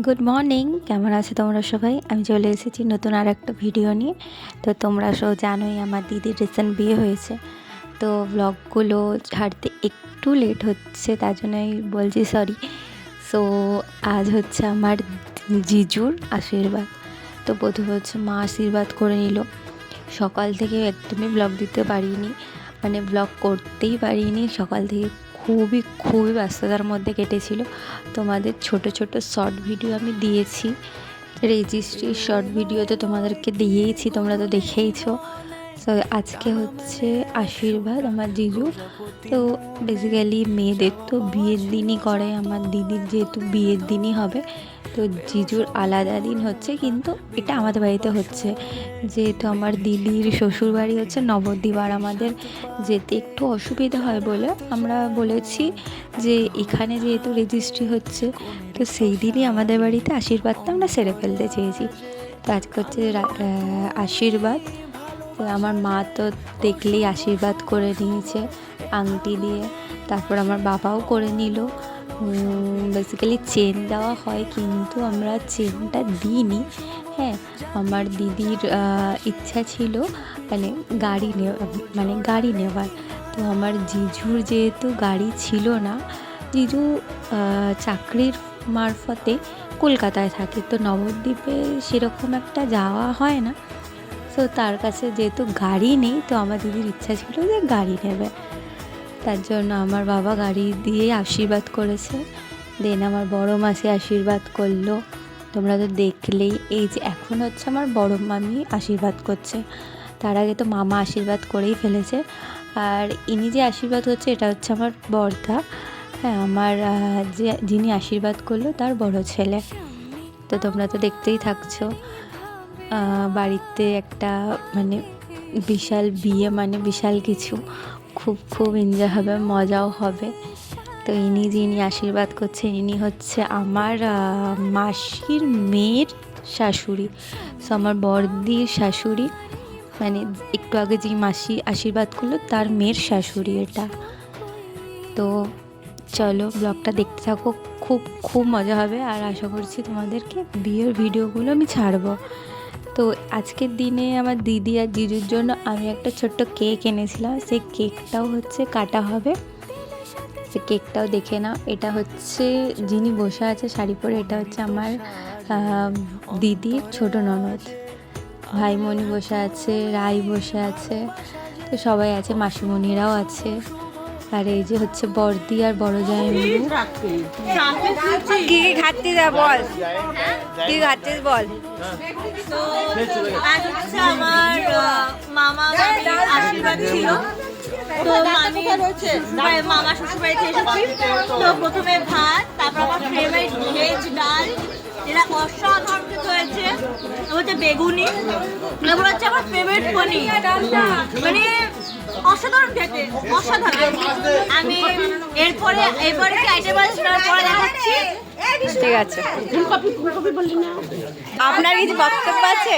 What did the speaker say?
Good morning, কেমন আছো তোমরা সবাই? আমি চলে এসেছি নতুন আর একটা ভিডিও নিয়ে। তো তোমরা সব জানোই আমার দিদির রিসেন্ট বিয়ে হয়েছে, তো ব্লগগুলো ছাড়তে একটু লেট হচ্ছে, তার জন্যই বলছি সরি। সো আজ হচ্ছে আমার জিজুর আশীর্বাদ। তো প্রথমে হচ্ছে মা আশীর্বাদ করে নিল। সকাল থেকে একদমই ব্লগ দিতে পারিনি, মানে ব্লগ করতেই পারিনি। সকাল থেকে খুবই ব্যস্ততার মধ্যে কেটেছিল। তোমাদের ছোট ছোট শর্ট ভিডিও আমি দিয়েছি, রেজিস্ট্রির শর্ট ভিডিও তো তোমাদেরকে দিয়েইছি, তোমরা তো দেখেইছো। তো আজকে হচ্ছে আশীর্বাদ আমার জিজু। তো বেসিক্যালি মেয়েদের তো বিয়ের দিনই করে, আমার দিদির যেহেতু বিয়ের দিনই হবে, তো জিজুর আলাদা দিন হচ্ছে। কিন্তু এটা আমাদের বাড়িতে হচ্ছে, যেহেতু আমার দিদির শ্বশুর বাড়ি হচ্ছে নবদ্বীপ, আর আমাদের যেতে একটু অসুবিধা হয় বলে আমরা বলেছি যে এখানে যেহেতু রেজিস্ট্রি হচ্ছে, তো সেই দিনই আমাদের বাড়িতে আশীর্বাদটা আমরা সেরে ফেলতে চেয়েছি। তো আজকে হচ্ছে আশীর্বাদ। তো আমার মা তো দেখলেই আশীর্বাদ করে নিয়েছে আংটি দিয়ে, তারপর আমার বাবাও করে নিল। বেসিক্যালি চেন দেওয়া হয়, কিন্তু আমরা চেনটা দিইনি। হ্যাঁ, আমার দিদির ইচ্ছা ছিল মানে গাড়ি নেওয়ার। তো আমার জিজুর যেহেতু গাড়ি ছিল না, জিজু চাকরির মারফতে কলকাতায় থাকে, তো নবদ্বীপে সেরকম একটা যাওয়া হয় না। তো তার কাছে যেহেতু গাড়ি নেই, তো আমার দিদির ইচ্ছা ছিল যে গাড়ি নেবে, তার জন্য আমার বাবা গাড়ি দিয়ে আশীর্বাদ করেছে। দেন আমার বড় মাসি আশীর্বাদ করলো, তোমরা তো দেখলেই। এই যে এখন হচ্ছে আমার বড় মামি আশীর্বাদ করছে, তার আগে তো মামা আশীর্বাদ করেই ফেলেছে। আর ইনি যে আশীর্বাদ হচ্ছে, এটা হচ্ছে আমার বড়দা। হ্যাঁ, আমার যিনি আশীর্বাদ করলো তার বড় ছেলে। তো তোমরা তো দেখতেই থাকছো, বাড়িতে একটা মানে বিশাল বিয়ে, মানে বিশাল কিছু, খুব এনজয় হবে, মজাও হবে। তো যিনি আশীর্বাদ করছেন, ইনি হচ্ছে আমার মাসির মেয়ের শাশুড়ি। সো আমার বড়দির শাশুড়ি, মানে একটু আগে যে মাসি আশীর্বাদ করলো তার মেয়ের শাশুড়ি এটা। তো চলো ব্লগটা দেখতে থাকো, খুব মজা হবে। আর আশা করছি তোমাদেরকে বিয়ের ভিডিওগুলো আমি ছাড়বো। তো আজকের দিনে আমার দিদি আর জিজুর জন্য আমি একটা ছোট্ট কেক এনেছিলাম, সেই কেকটাও হচ্ছে কাটা হবে। সে কেকটাও দেখে নাও। এটা হচ্ছে যিনি বসে আছে শাড়ি পরে, এটা হচ্ছে আমার দিদির ছোট ননদ। ভাইমণি বসে আছে, রাই বসে আছে, তো সবাই আছে, মাসিমণিরাও আছে। আর এই যে হচ্ছে বড়দি আর বড় জামাইবাবু। কি খাচ্ছিস বল, কি খাচ্ছিস বল। তো আজ হচ্ছে আমার মামা আশীর্বাদ ছিল। তো মামা শ্বশুর বাড়িতে এসেছি। তো প্রথমে ভাত, তারপর আমার ফেভারিট ভেজ ডাল, এটা অসাধারণ খেতে হয়েছে। হচ্ছে বেগুনি, তারপর হচ্ছে আমার ফেভারিট পনির, মানে অসাধারণ খেতে, অসাধারণ। আমি এরপরে কি আইটেম আছে পরে দেখাচ্ছি। ঠিক আছে, আপনার কিছু বক্তব্য আছে?